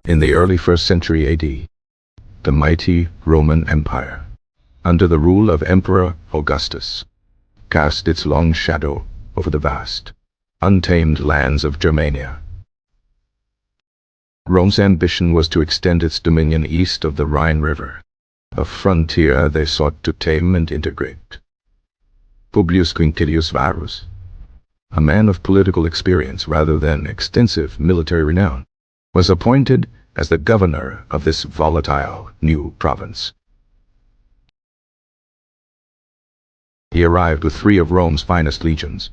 In the early 1st century AD, the mighty Roman Empire, under the rule of Emperor Augustus, cast its long shadow over the vast, untamed lands of Germania. Rome's ambition was to extend its dominion east of the Rhine River, a frontier they sought to tame and integrate. Publius Quinctilius Varus, a man of political experience rather than extensive military renown, was appointed as the governor of this volatile new province. He arrived with 3 of Rome's finest legions,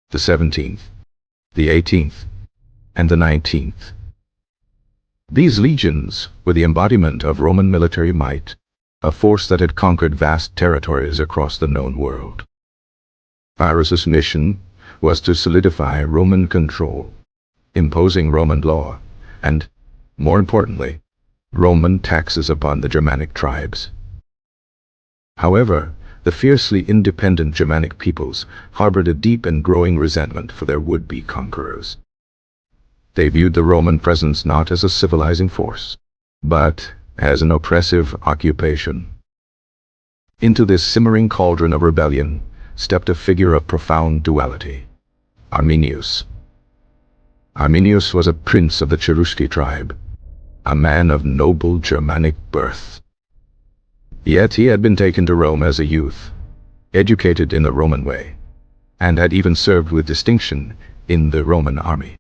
the 17th, the 18th, and the 19th. These legions were the embodiment of Roman military might, a force that had conquered vast territories across the known world. Varus's mission was to solidify Roman control, imposing Roman law, and, more importantly, Roman taxes upon the Germanic tribes. However, the fiercely independent Germanic peoples harbored a deep and growing resentment for their would-be conquerors. They viewed the Roman presence not as a civilizing force, but as an oppressive occupation. Into this simmering cauldron of rebellion stepped a figure of profound duality, Arminius. Arminius was a prince of the Cherusci tribe, a man of noble Germanic birth. Yet he had been taken to Rome as a youth, educated in the Roman way, and had even served with distinction in the Roman army.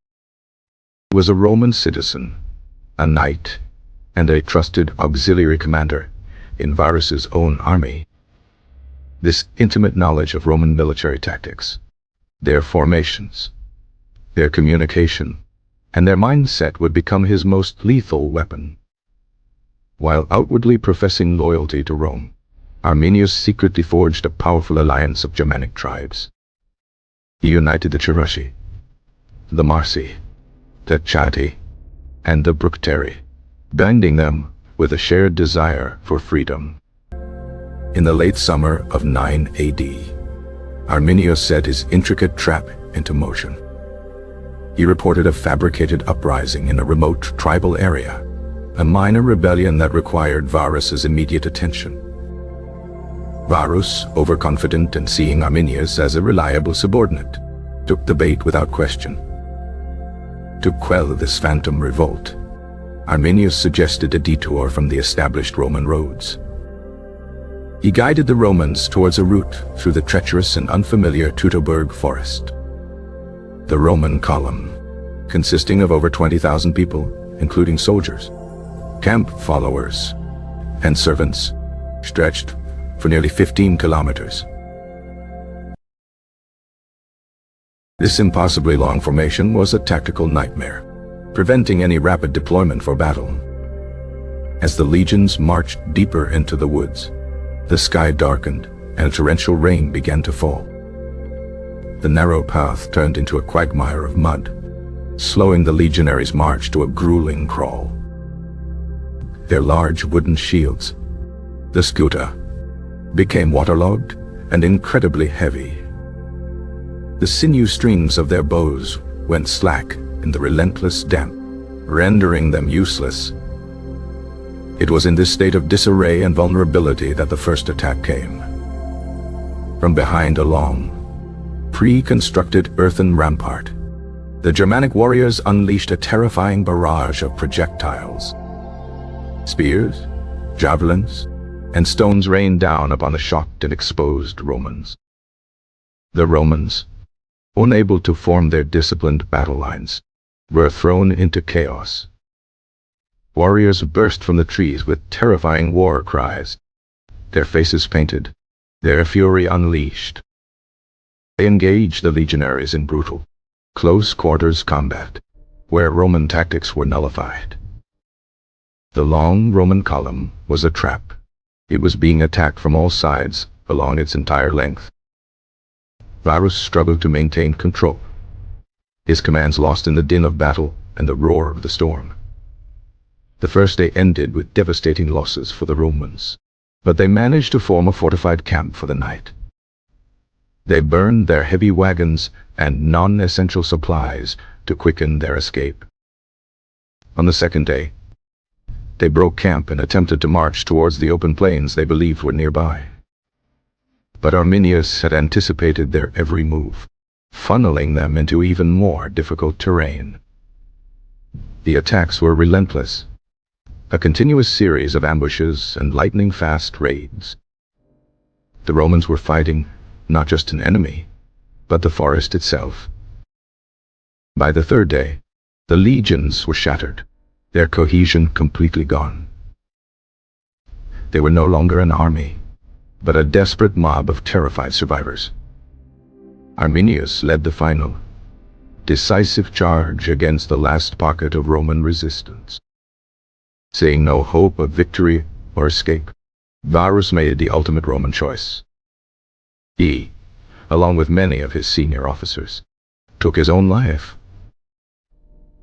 He was a Roman citizen, a knight, and a trusted auxiliary commander in Varus's own army. This intimate knowledge of Roman military tactics, their formations, their communication, and their mindset would become his most lethal weapon. While outwardly professing loyalty to Rome, Arminius secretly forged a powerful alliance of Germanic tribes. He united the Cherusci, the Marsi, the Chatti, and the Bructeri, binding them with a shared desire for freedom. In the late summer of 9 AD, Arminius set his intricate trap into motion. He reported a fabricated uprising in a remote tribal area, a minor rebellion that required Varus's immediate attention. Varus, overconfident and seeing Arminius as a reliable subordinate, took the bait without question. To quell this phantom revolt, Arminius suggested a detour from the established Roman roads. He guided the Romans towards a route through the treacherous and unfamiliar Teutoburg Forest. The Roman column, consisting of over 20,000 people, including soldiers, camp followers, and servants, stretched for nearly 15 kilometers. This impossibly long formation was a tactical nightmare, preventing any rapid deployment for battle. As the legions marched deeper into the woods, the sky darkened and torrential rain began to fall. The narrow path turned into a quagmire of mud, slowing the legionaries' march to a grueling crawl. Their large wooden shields, the scuta, became waterlogged and incredibly heavy. The sinew strings of their bows went slack in the relentless damp, rendering them useless. It was in this state of disarray and vulnerability that the first attack came. From behind a long, pre-constructed earthen rampart, the Germanic warriors unleashed a terrifying barrage of projectiles. Spears, javelins, and stones rained down upon the shocked and exposed Romans. The Romans, unable to form their disciplined battle lines, were thrown into chaos. Warriors burst from the trees with terrifying war cries, their faces painted, their fury unleashed. They engaged the legionaries in brutal, close-quarters combat, where Roman tactics were nullified. The long Roman column was a trap. It was being attacked from all sides along its entire length. Varus struggled to maintain control, his commands lost in the din of battle and the roar of the storm. The first day ended with devastating losses for the Romans, but they managed to form a fortified camp for the night. They burned their heavy wagons and non-essential supplies to quicken their escape. On the second day, they broke camp and attempted to march towards the open plains they believed were nearby. But Arminius had anticipated their every move, funneling them into even more difficult terrain. The attacks were relentless, a continuous series of ambushes and lightning-fast raids. The Romans were fighting not just an enemy, but the forest itself. By the third day, the legions were shattered, their cohesion completely gone. They were no longer an army, but a desperate mob of terrified survivors. Arminius led the final, decisive charge against the last pocket of Roman resistance. Seeing no hope of victory or escape, Varus made the ultimate Roman choice. He, along with many of his senior officers, took his own life.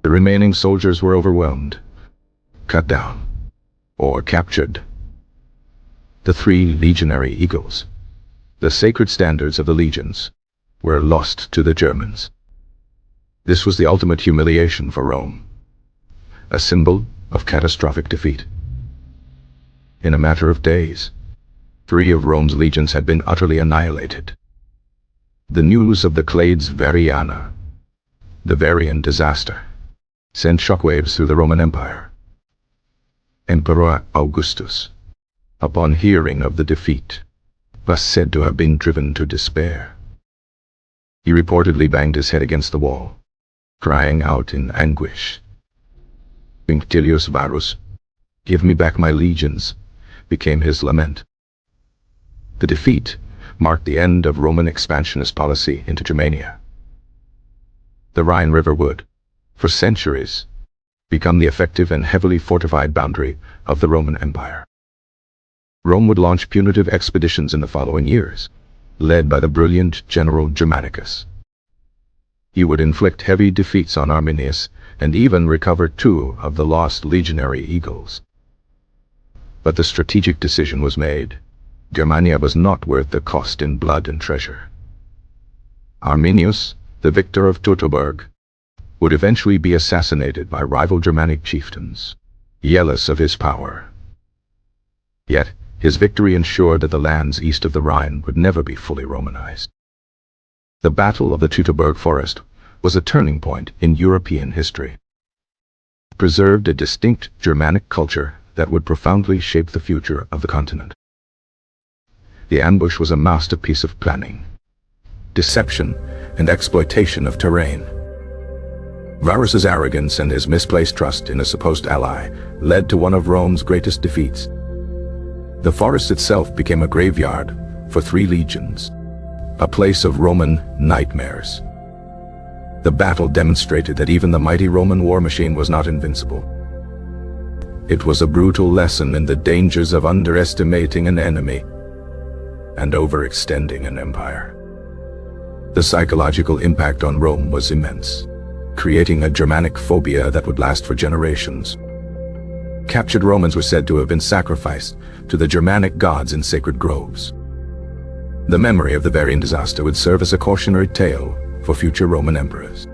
The remaining soldiers were overwhelmed, cut down, or captured. The 3 legionary eagles, the sacred standards of the legions, were lost to the Germans. This was the ultimate humiliation for Rome, a symbol of catastrophic defeat. In a matter of days, 3 of Rome's legions had been utterly annihilated. The news of the Clades Variana, the Varian disaster, sent shockwaves through the Roman Empire. Emperor Augustus, upon hearing of the defeat, was said to have been driven to despair. He reportedly banged his head against the wall, crying out in anguish. "Vinctilius Varus, give me back my legions," became his lament. The defeat marked the end of Roman expansionist policy into Germania. The Rhine River would, for centuries, become the effective and heavily fortified boundary of the Roman Empire. Rome would launch punitive expeditions in the following years, led by the brilliant General Germanicus. He would inflict heavy defeats on Arminius and even recover 2 of the lost legionary eagles. But the strategic decision was made. Germania was not worth the cost in blood and treasure. Arminius, the victor of Teutoburg, would eventually be assassinated by rival Germanic chieftains, jealous of his power. Yet, his victory ensured that the lands east of the Rhine would never be fully Romanized. The Battle of the Teutoburg Forest was a turning point in European history. It preserved a distinct Germanic culture that would profoundly shape the future of the continent. The ambush was a masterpiece of planning, deception, and exploitation of terrain. Varus's arrogance and his misplaced trust in a supposed ally led to one of Rome's greatest defeats. The forest itself became a graveyard for 3 legions, a place of Roman nightmares. The battle demonstrated that even the mighty Roman war machine was not invincible. It was a brutal lesson in the dangers of underestimating an enemy and overextending an empire. The psychological impact on Rome was immense, creating a Germanic phobia that would last for generations. Captured Romans were said to have been sacrificed to the Germanic gods in sacred groves. The memory of the Varian disaster would serve as a cautionary tale for future Roman emperors.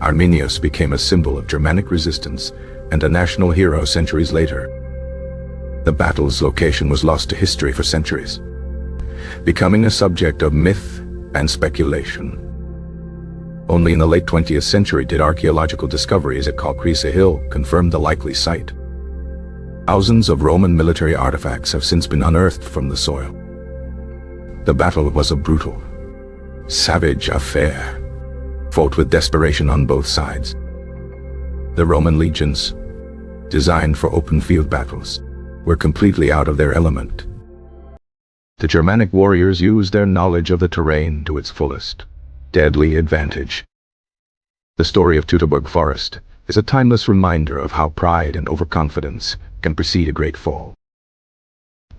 Arminius became a symbol of Germanic resistance and a national hero centuries later. The battle's location was lost to history for centuries, becoming a subject of myth and speculation. Only in the late 20th century did archaeological discoveries at Calcresa Hill confirm the likely site. Thousands of Roman military artifacts have since been unearthed from the soil. The battle was a brutal, savage affair, fought with desperation on both sides. The Roman legions, designed for open field battles, were completely out of their element. The Germanic warriors used their knowledge of the terrain to its fullest, deadly advantage. The story of Teutoburg Forest is a timeless reminder of how pride and overconfidence can precede a great fall.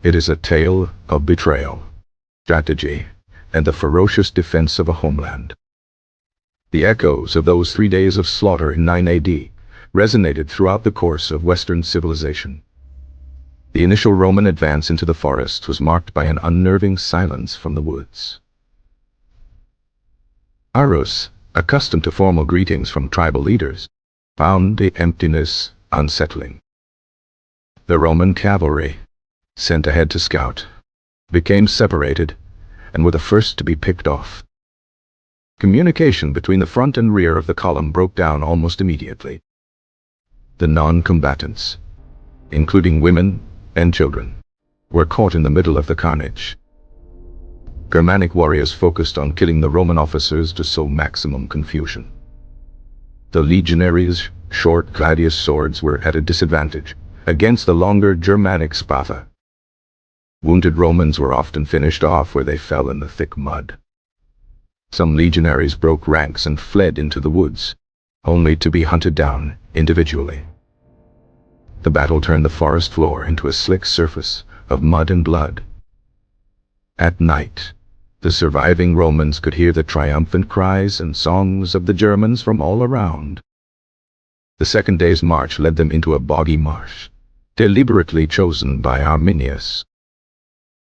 It is a tale of betrayal, strategy, and the ferocious defense of a homeland. The echoes of those 3 days of slaughter in 9 AD resonated throughout the course of Western civilization. The initial Roman advance into the forest was marked by an unnerving silence from the woods. Arus, accustomed to formal greetings from tribal leaders, found the emptiness unsettling. The Roman cavalry, sent ahead to scout, became separated and were the first to be picked off. Communication between the front and rear of the column broke down almost immediately. The non-combatants, including women and children, were caught in the middle of the carnage. Germanic warriors focused on killing the Roman officers to sow maximum confusion. The legionaries' short gladius swords were at a disadvantage against the longer Germanic spatha. Wounded Romans were often finished off where they fell in the thick mud. Some legionaries broke ranks and fled into the woods, only to be hunted down individually. The battle turned the forest floor into a slick surface of mud and blood. At night, the surviving Romans could hear the triumphant cries and songs of the Germans from all around. The second day's march led them into a boggy marsh, deliberately chosen by Arminius.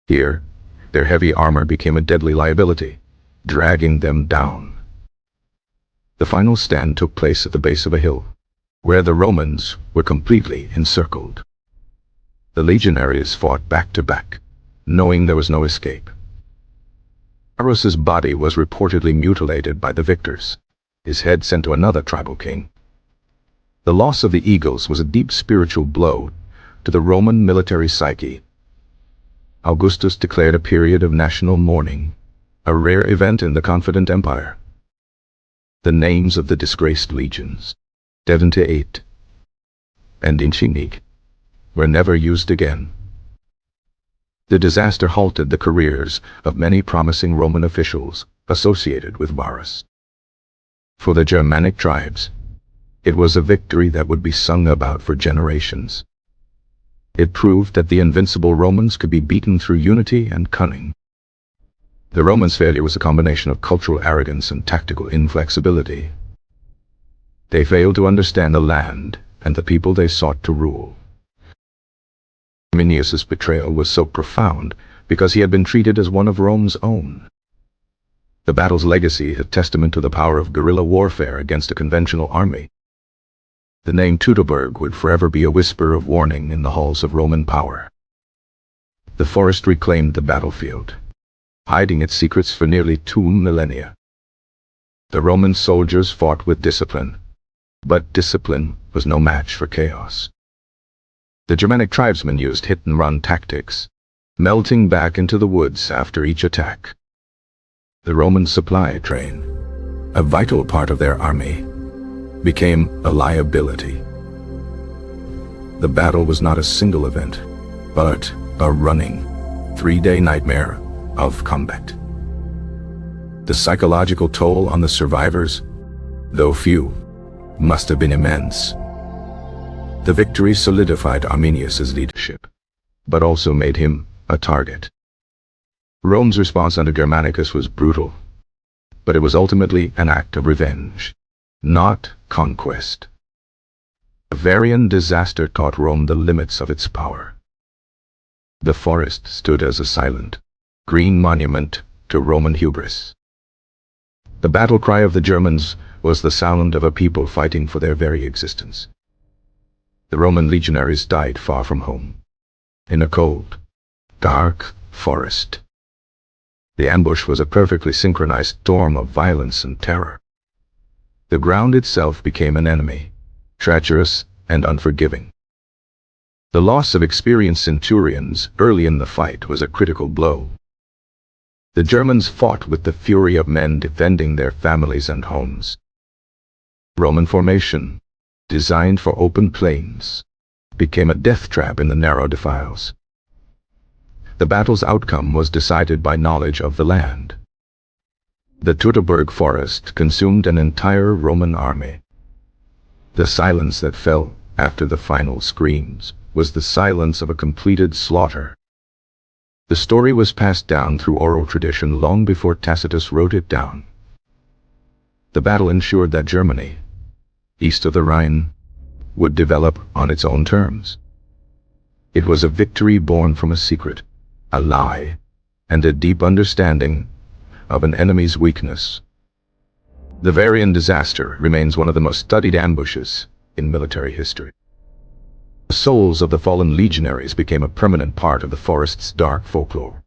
Here, their heavy armor became a deadly liability, dragging them down. The final stand took place at the base of a hill, where the Romans were completely encircled. The legionaries fought back to back, knowing there was no escape. Arus's body was reportedly mutilated by the victors, his head sent to another tribal king. The loss of the eagles was a deep spiritual blow to the Roman military psyche. Augustus declared a period of national mourning, a rare event in the confident empire. The names of the disgraced legions, 78 and Insignic, were never used again. The disaster halted the careers of many promising Roman officials associated with Varus. For the Germanic tribes, it was a victory that would be sung about for generations. It proved that the invincible Romans could be beaten through unity and cunning. The Romans' failure was a combination of cultural arrogance and tactical inflexibility. They failed to understand the land and the people they sought to rule. Arminius' betrayal was so profound because he had been treated as one of Rome's own. The battle's legacy is a testament to the power of guerrilla warfare against a conventional army. The name Teutoburg would forever be a whisper of warning in the halls of Roman power. The forest reclaimed the battlefield, hiding its secrets for nearly 2 millennia. The Roman soldiers fought with discipline, but discipline was no match for chaos. The Germanic tribesmen used hit-and-run tactics, melting back into the woods after each attack. The Roman supply train, a vital part of their army, became a liability. The battle was not a single event, but a running, 3-day nightmare of combat. The psychological toll on the survivors, though few, must have been immense. The victory solidified Arminius' leadership, but also made him a target. Rome's response under Germanicus was brutal, but it was ultimately an act of revenge, not conquest. The Varian disaster taught Rome the limits of its power. The forest stood as a silent, green monument to Roman hubris. The battle cry of the Germans was the sound of a people fighting for their very existence. The Roman legionaries died far from home, in a cold, dark forest. The ambush was a perfectly synchronized storm of violence and terror. The ground itself became an enemy, treacherous and unforgiving. The loss of experienced centurions early in the fight was a critical blow. The Germans fought with the fury of men defending their families and homes. Roman formation, designed for open plains, became a death trap in the narrow defiles. The battle's outcome was decided by knowledge of the land. The Teutoburg Forest consumed an entire Roman army. The silence that fell after the final screams was the silence of a completed slaughter. The story was passed down through oral tradition long before Tacitus wrote it down. The battle ensured that Germany, east of the Rhine, would develop on its own terms. It was a victory born from a secret, a lie, and a deep understanding of an enemy's weakness. The Varian disaster remains one of the most studied ambushes in military history. The souls of the fallen legionaries became a permanent part of the forest's dark folklore.